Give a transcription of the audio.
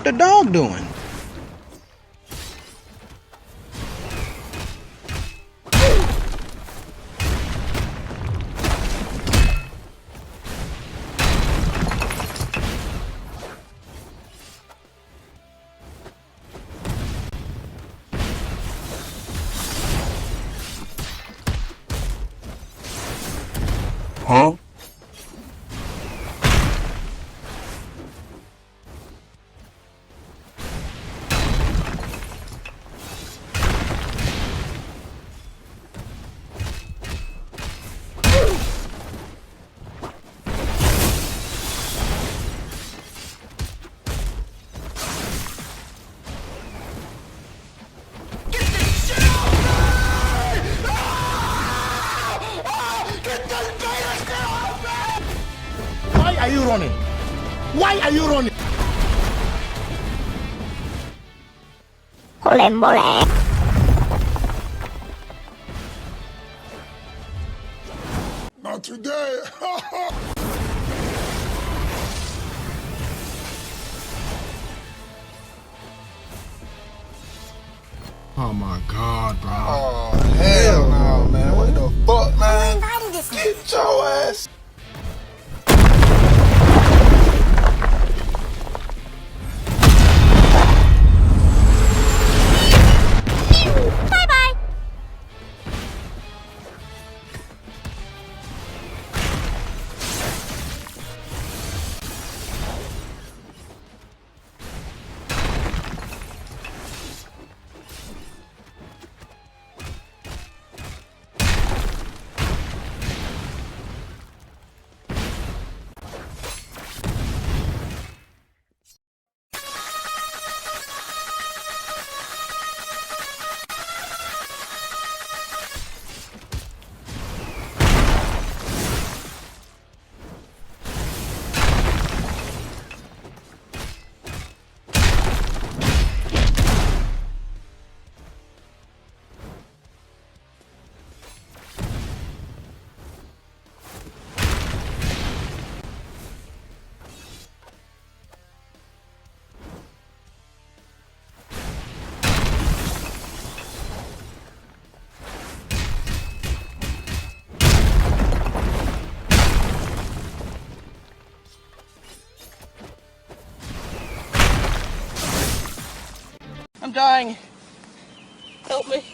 What the dog doing? Huh? Why are you running? Why are you running? Boleh. Not today. Oh my God, bro. Oh, hell no, man. What the fuck, man? Get your ass. Bye-bye. I'm dying. Help me.